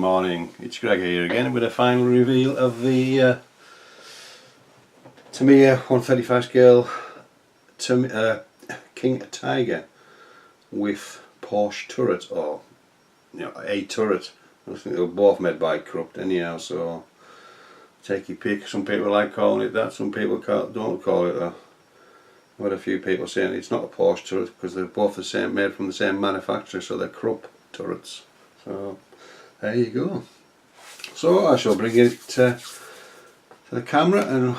morning, it's Greg here again with a final reveal of the Tamiya 135 scale King Tiger with Porsche turret, or a turret. I think they were both made by Krupp anyhow, so take your pick. Some people like calling it that, some people don't call it that. I've had a few people saying it's not a Porsche turret because they're both the same, made from the same manufacturer, so they're Krupp turrets. So there you go. So I shall bring it to the camera and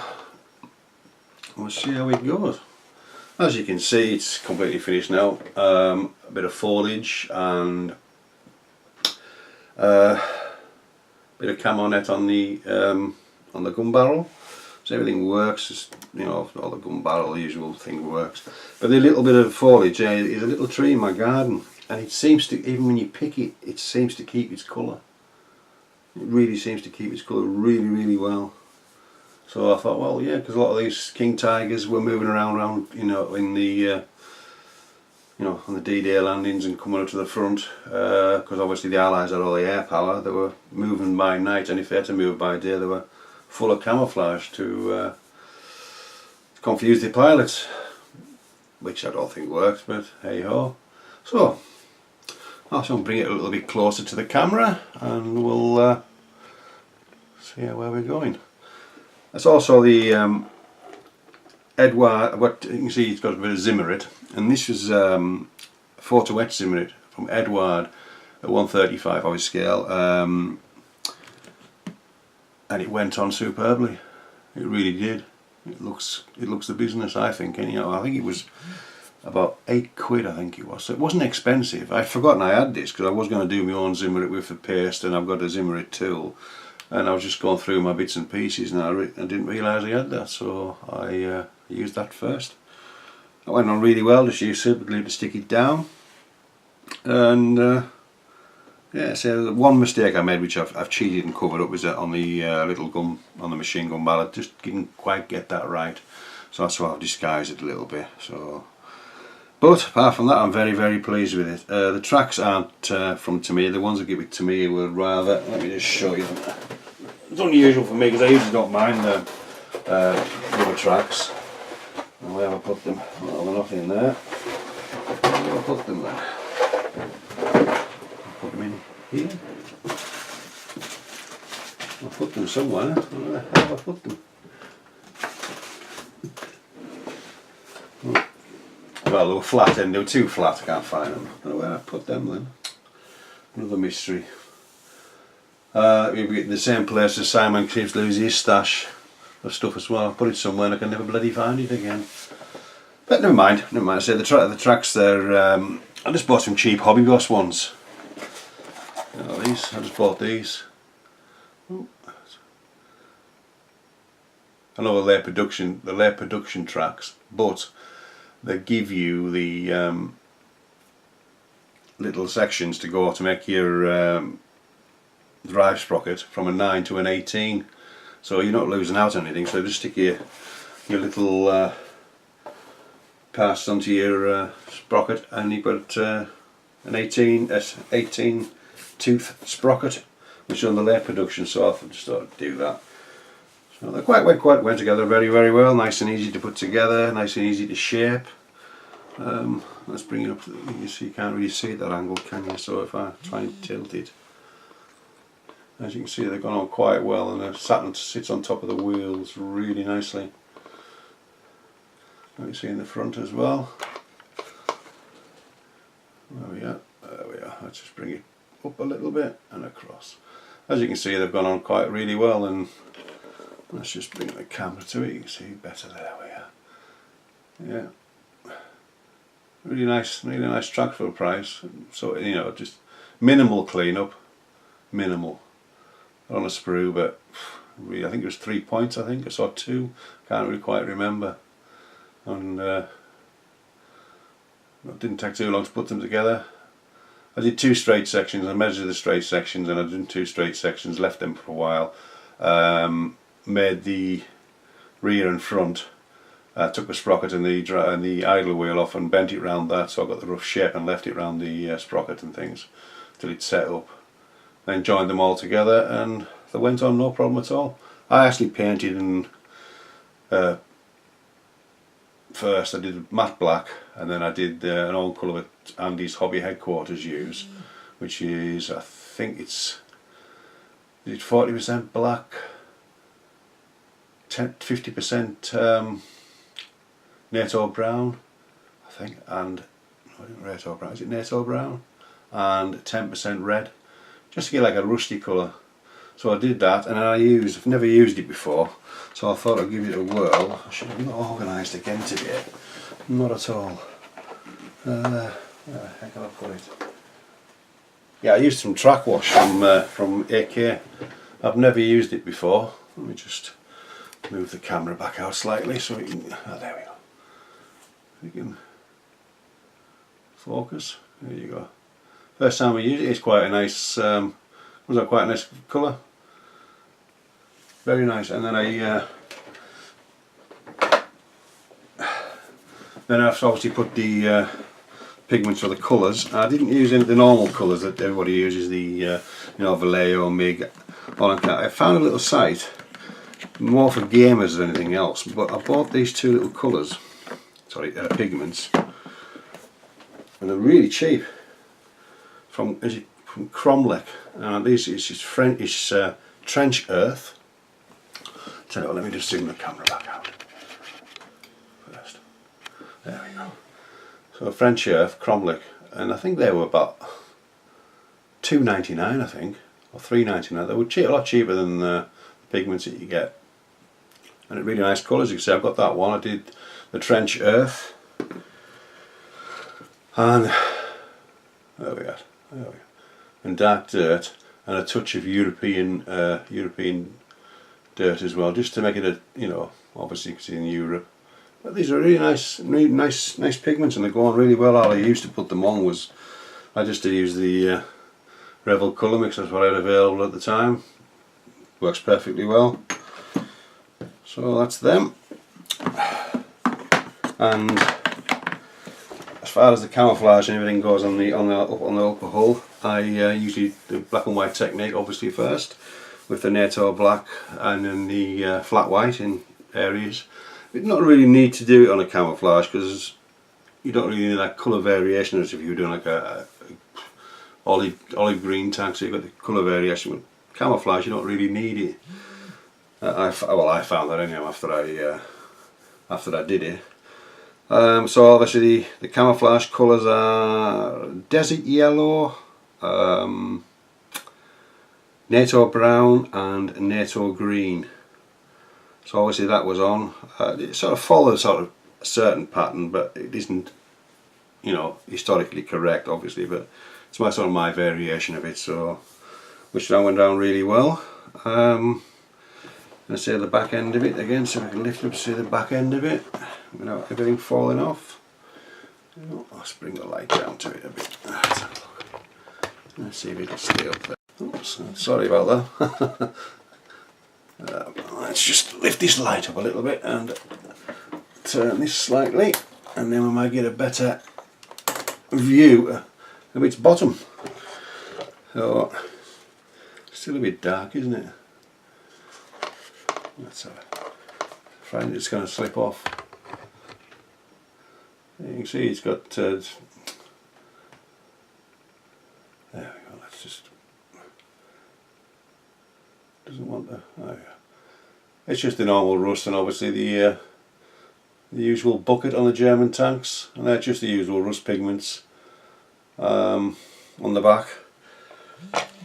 we'll see how it goes. As you can see, it's completely finished now. A bit of foliage and a bit of camo net on the gun barrel. So everything works, just, all the gun barrel, the usual thing works. But the little bit of foliage is a little tree in my garden, and it seems to, even when you pick it, it seems to keep its colour. It really seems to keep its colour really well. So I thought, well, yeah, because a lot of these King Tigers were moving around, in the, on the D-Day landings and coming up to the front, because obviously the Allies had all the air power. They were moving by night, and if they had to move by day, they were full of camouflage to confuse the pilots, which I don't think works, but hey ho. So I shall bring it a little bit closer to the camera and we'll see where we're going. That's also the Edward, what you can see, it's got a bit of Zimmerit, and this is photo etch Zimmerit from Edward at 135 on his scale, and it went on superbly. It really did. It looks the business, I think. Anyhow, I think it was about £8, I think it was. So it wasn't expensive. I'd forgotten I had this because I was going to do my own Zimmerit with the paste, and I've got a Zimmerit tool, and I was just going through my bits and pieces, and I didn't realise I had that, so I used that first. That went on really well. Just used super glue to stick it down, and yeah, so one mistake I made, which I've cheated and covered up, was that on the little gun, on the machine gun mallet, just didn't quite get that right. So that's why I've disguised it a little bit. So, but apart from that, I'm very pleased with it. The tracks aren't from Tamiya. The ones that give it to me were rather. Let me just show you them. It's unusual for me because I usually don't mind the rubber tracks. And where have I put them? Well, they're not in there. Where have I put them then? Put them in here. I'll put them somewhere. Where have I put them? Well, they were flat and they were too flat, I can't find them. I don't know where I put them then. Another mystery. We'll be in the same place as Simon keeps losing his stash of stuff as well. I put it somewhere and I can never bloody find it again. But never mind. I say the tracks there. I just bought some cheap Hobby Boss ones. These. I just bought these. Ooh. I know the layer production tracks, but they give you the little sections to go to make your drive sprocket from a 9 to an 18, so you're not losing out on anything. So just stick your little parts onto your sprocket, and you've got an 18 tooth sprocket, which is on the layer production. So I just thought I'd do that. So they went together very well. Nice and easy to put together, nice and easy to shape. Let's bring it up. You see, you can't really see it that angle, can you? So if I try and tilt it, as you can see, they've gone on quite well, and the Saturn sits on top of the wheels really nicely. You see in the front as well. There we are. Let's just bring it up a little bit and across. As you can see, they've gone on quite really well, and let's just bring the camera to it. You can see better. There we are. Yeah, really nice track for the price. So just minimal cleanup, minimal on a sprue, but really, I think it was 3 points. I saw 2. Can't really quite remember. And it didn't take too long to put them together. I did 2 straight sections. I measured the straight sections, and I did 2 straight sections. Left them for a while. Made the rear and front. Took the sprocket and the idle wheel off and bent it round that, so I got the rough shape, and left it round the sprocket and things till it's set up. then joined them all together, and they went on no problem at all. I actually painted in first. I did matte black, and then I did an old colour that Andy's hobby headquarters use, which is, I think it's 40% black, 50% NATO brown, I think, and NATO brown. Is it NATO brown? And 10% red, just to get like a rusty colour. So I did that, and I've never used it before, so I thought I'd give it a whirl. I should have not organised again today. Not at all. Where the heck can I put it? Yeah, I used some track wash from AK. I've never used it before. Let me just move the camera back out slightly so we can. Oh, there we go. We can focus. There you go. First time we used it, it's quite a nice. Was that quite a nice colour? Very nice. And then I've obviously put the pigments for the colours. I didn't use any of the normal colours that everybody uses, the Vallejo, MIG, all that. I found a little site more for gamers than anything else, but I bought these two little colours, pigments, and they're really cheap from Cromlech. This is just French trench earth. Tell you what, let me just zoom the camera back out first. There we go. So French earth, Cromlech, and I think they were about £2.99, I think, or £3.99. They were a lot cheaper than the pigments that you get, and really nice colours. You can see I've got that one. I did the trench earth, and there we go, and dark dirt, and a touch of European dirt as well, just to make it obviously because it's in Europe. But these are really nice pigments, and they go on really well. All I used to put them on was I just used the Revel colour mix. That's what I had available at the time. Works perfectly well. So that's them. And as far as the camouflage and everything goes on the upper hull, I usually do black and white technique obviously first, with the NATO black and then the flat white in areas. You don't really need to do it on a camouflage because you don't really need that colour variation as if you were doing like a olive green tank, so you've got the colour variation. With camouflage you don't really need it. I found that anyway after I did it. So obviously the camouflage colours are desert yellow, NATO brown and NATO green. So obviously that was on. It sort of follows a certain pattern, but it isn't, historically correct obviously, but it's my variation of it, so which that went down really well. Let's see the back end of it again, so we can lift up to see the back end of it without everything falling off. Let's bring the light down to it a bit. Let's have a look. Let's see if it'll stay up there. Oops, sorry about that. Let's just lift this light up a little bit and turn this slightly, and then we might get a better view of its bottom. So, still a bit dark, isn't it? Let's have it. I'm afraid it's going to slip off. You can see it's got. There we go. Let's just. Doesn't want the. Oh yeah. It's just the normal rust, and obviously the usual bucket on the German tanks, and they're just the usual rust pigments on the back.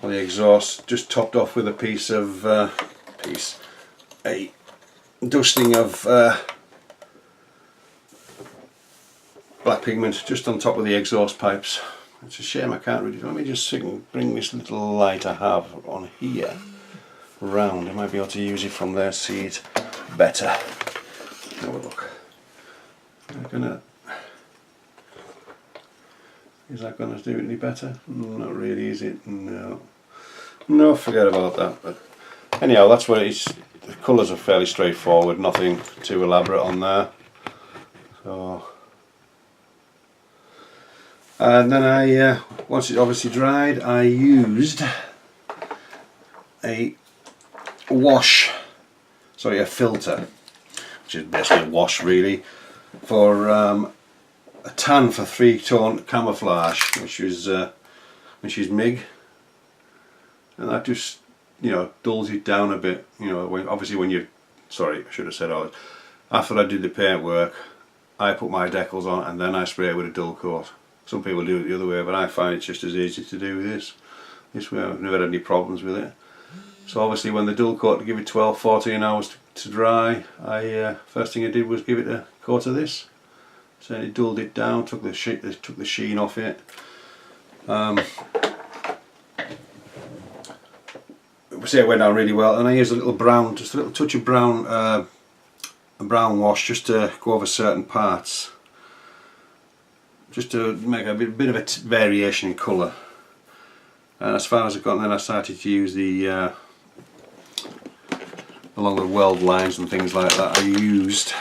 On the exhaust, just topped off with a piece of a dusting of black pigment just on top of the exhaust pipes. It's a shame I can't really. Let me just see if I can bring this little light I have on here round. I might be able to use it from there, see it better. Have a look. Is that going to do it any better? Not really, is it? No, forget about that. But anyhow, that's what it is. The colours are fairly straightforward, nothing too elaborate on there. So, and then once it obviously dried, I used a wash, sorry, a filter, which is basically a wash really, for a tan for 3-tone camouflage, which is MIG, and that just, you know, dulls it down a bit. You know, obviously when you, sorry, I should have said all this. After I do the paint work, I put my decals on and then I spray it with a dull coat. Some people do it the other way, but I find it's just as easy to do with this. This way I've never had any problems with it. So obviously when the dull coat, to give it 12-14 hours to dry, first thing I did was give it a coat of this. So it dulled it down, took the sheen off it. So it went down really well, and I used a little brown, just a little touch of brown, a brown wash just to go over certain parts, just to make a bit of a variation in colour. And as far as I got, and then I started to use the along the weld lines and things like that. I used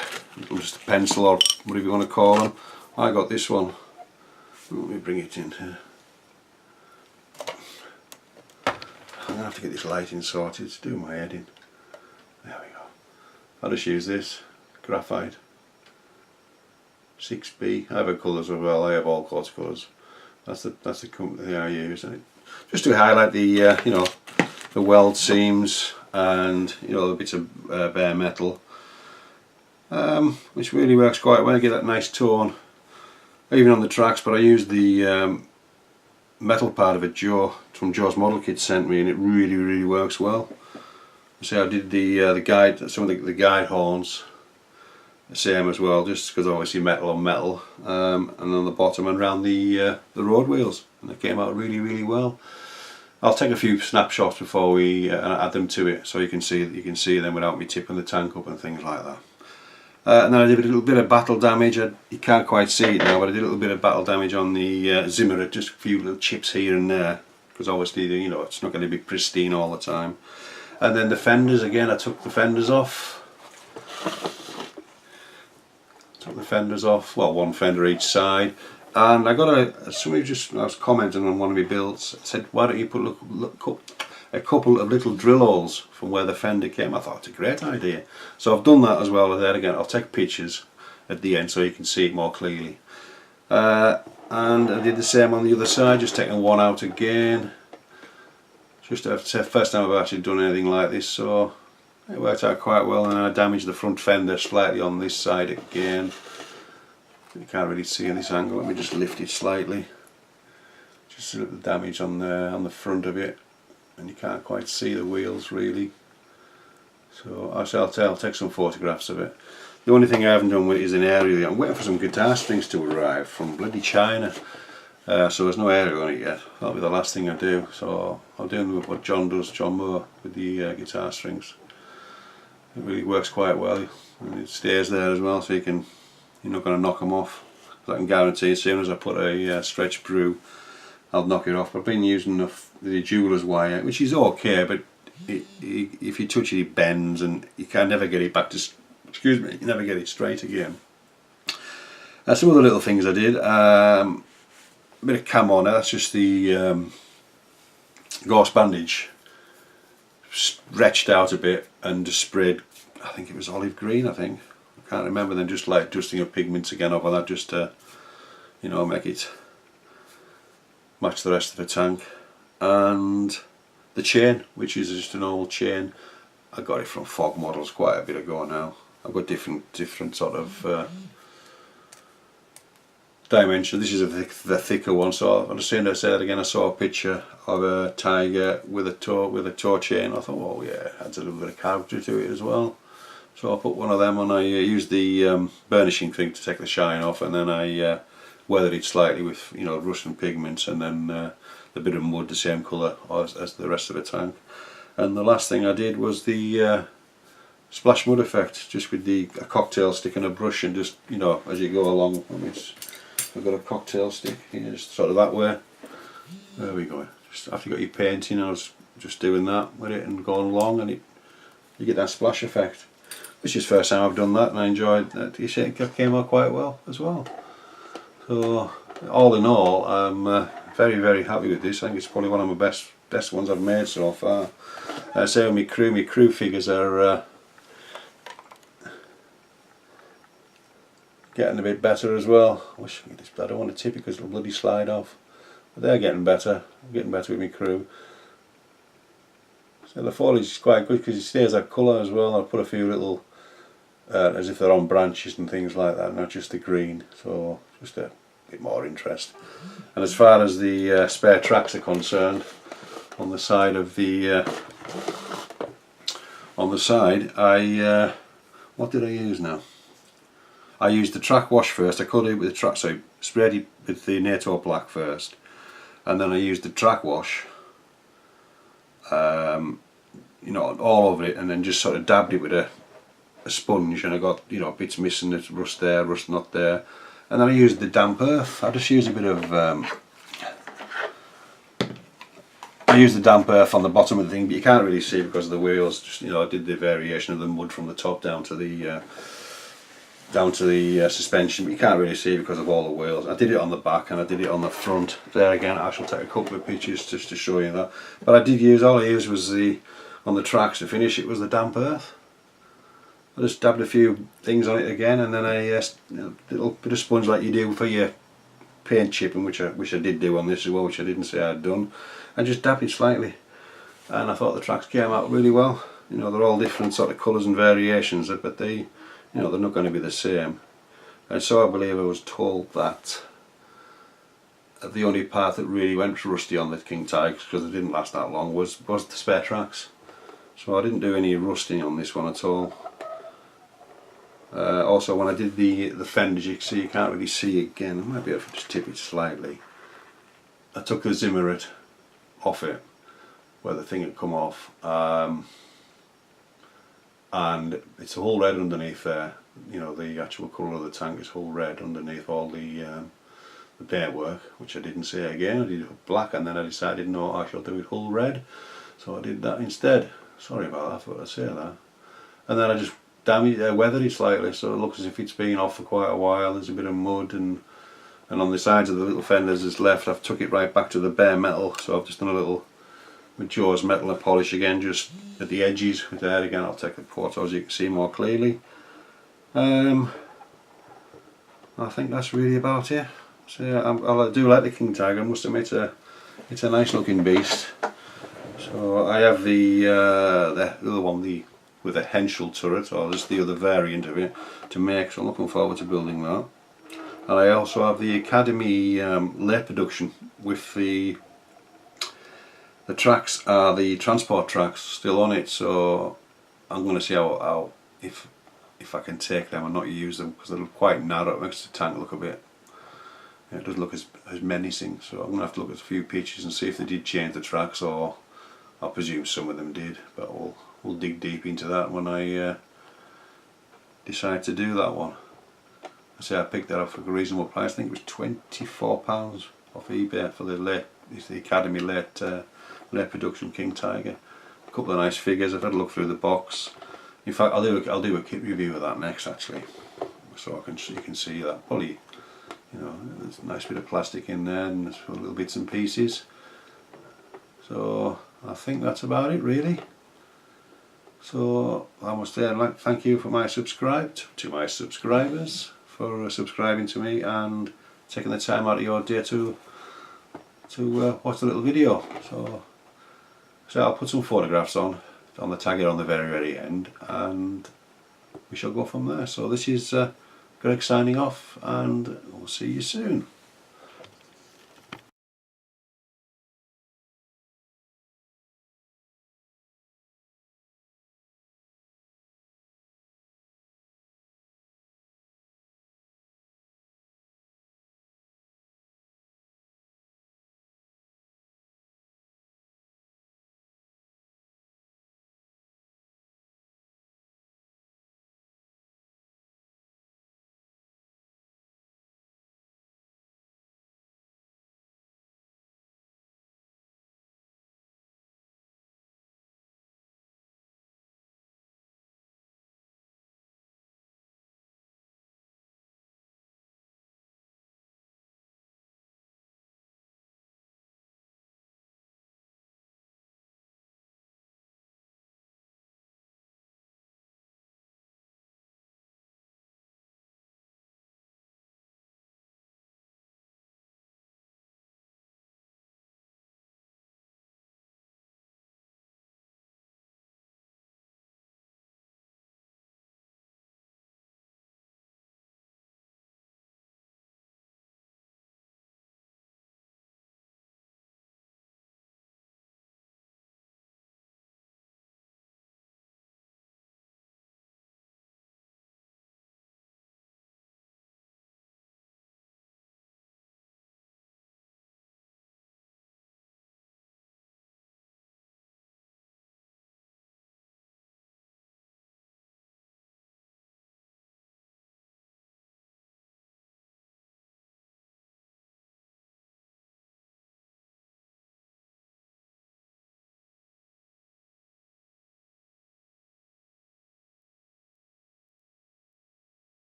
just a pencil or whatever you want to call them. I got this one. Let me bring it in here. I'm going to have to get this lighting sorted to do my head in. There we go. I'll just use this graphite 6B. I have colours as well. I have all sorts of colours. That's the company I use, and just to highlight the you know, the weld seams and, you know, the bits of bare metal, which really works quite well. I get that nice tone even on the tracks. But I use the metal part of it from Joe's model kit sent me, and it really works well. So I did the guide, some of the guide horns the same as well, just because obviously metal on metal, and on the bottom and around the road wheels, and they came out really well. I'll take a few snapshots before we add them to it, so you can see them without me tipping the tank up and things like that. And then I did a little bit of battle damage. You can't quite see it now, but I did a little bit of battle damage on the Zimmer, just a few little chips here and there, because obviously, you know, it's not going to be pristine all the time. And then the fenders, again, I took the fenders off. Well, one fender each side. And I got somebody just, I was commenting on one of my builds, said, why don't you put a couple of little drill holes from where the fender came. I thought it's a great idea. So I've done that as well. There again, I'll take pictures at the end so you can see it more clearly. And I did the same on the other side, just taking one out again. Just the first time I've actually done anything like this, so it worked out quite well. And I damaged the front fender slightly on this side again. You can't really see in this angle. Let me just lift it slightly. Just a little damage on the front of it, and you can't quite see the wheels really. So I'll take some photographs of it. The only thing I haven't done with it is an aerial. I'm waiting for some guitar strings to arrive from bloody China. So there's no aerial on it yet. That'll be the last thing I do. So I'll do what John Moore, with the guitar strings. It really works quite well, and it stays there as well, so you're not going to knock them off. I can guarantee as soon as I put a stretch brew, I'll knock it off. I've been using the jeweler's wire, which is okay, but if you touch it, it bends, and you can never get it back to, excuse me, you never get it straight again. Some other little things I did. A bit of camo. Now that's just the gauze bandage stretched out a bit and just sprayed, I think it was olive green, I can't remember, then just like dusting of pigments again over that, just to, you know, make it match the rest of the tank. And the chain, which is just an old chain, I got it from Fog Models quite a bit ago now. I've got different sort of dimension. This is the thicker one, so I'm just saying to say that again. I saw a picture of a tiger with a toe chain. I thought, oh yeah, it adds a little bit of character to it as well. So I put one of them on. I used the burnishing thing to take the shine off, and then I weathered it slightly with, you know, Russian pigments, and then the bit of mud the same colour as the rest of the tank. And the last thing I did was the splash mud effect, just with a cocktail stick and a brush, and just, you know, as you go along. I've got a cocktail stick here, just sort of that way. There we go. Just after you got your painting, I was just doing that with it and going along, and you get that splash effect. Which is the first time I've done that, and I enjoyed that. You see, it came out quite well as well. So all in all, I'm very happy with this. I think it's probably one of my best ones I've made so far. So my crew figures are getting a bit better as well. I don't want to tip it because it'll bloody slide off. But they're getting better. I'm getting better with my crew. So the foliage is quite good because it stays that colour as well. I'll put a few little, as if they're on branches and things like that, not just the green. So just a bit more interest. And as far as the spare tracks are concerned, on the side of the I what did I use now? I used the track wash first. I coated it with the track, so I sprayed it with the NATO black first, and then I used the track wash, you know, all over it, and then just sort of dabbed it with a sponge, and I got, you know, bits missing, it's rust there, rust not there, and then I used the damp earth. I just used a bit of I used the damp earth on the bottom of the thing, but you can't really see because of the wheels. Just, you know, I did the variation of the mud from the top down to the suspension, but you can't really see because of all the wheels. I did it on the back and I did it on the front. There again, I shall take a couple of pictures just to show you that. But I did use, all I used was on the tracks to finish it was the damp earth. I just dabbed a few things on it again, and then a little bit of sponge like you do for your paint chipping, which I did do on this as well, which I didn't say I'd done, and just dabbed it slightly. And I thought the tracks came out really well. You know, they're all different sort of colours and variations, but they, you know, they're not going to be the same. And so I believe I was told that the only part that really went rusty on the King Tigers, because it didn't last that long, was the spare tracks. So I didn't do any rusting on this one at all. Also, when I did the fenders, you can see, you can't really see again, I might be able to just tip it slightly. I took the Zimmerit off it, where the thing had come off, and it's all red underneath there. You know, the actual colour of the tank is all red underneath all the paintwork, which I didn't say again. I did it black, and then I decided no, I shall do it all red, so I did that instead. Sorry about that, I thought I'd say that. And then I just weathered it slightly, so it looks as if it's been off for quite a while. There's a bit of mud, and on the sides of the little fenders that's left, I've took it right back to the bare metal. So I've just done a little with Jaws metal and polish again, just at the edges. With there again, I'll take the photos so you can see more clearly. I think that's really about it. So I do like the King Tiger. I must admit, it's a nice looking beast. So I have the other one, with a Henschel turret, or just the other variant of it to make, so I'm looking forward to building that. And I also have the Academy late production with the tracks, the transport tracks still on it, so I'm going to see how if I can take them and not use them, because they're quite narrow. It makes the tank look a bit, it doesn't look as menacing, so I'm going to have to look at a few pictures and see if they did change the tracks, or I presume some of them did, but we'll dig deep into that when I decide to do that one. I say I picked that up for a reasonable price. I think it was £24 off eBay for the Academy late production King Tiger. A couple of nice figures. I've had a look through the box. In fact, I'll do a kit review of that next, actually, so you can see that. Probably, you know, there's a nice bit of plastic in there and there's little bits and pieces. So I think that's about it, really. So I must say, I'd like to thank you to my subscribers for subscribing to me and taking the time out of your day to watch the little video. So I'll put some photographs on the tag here on the very end, and we shall go from there. So this is Greg signing off, and we'll see you soon.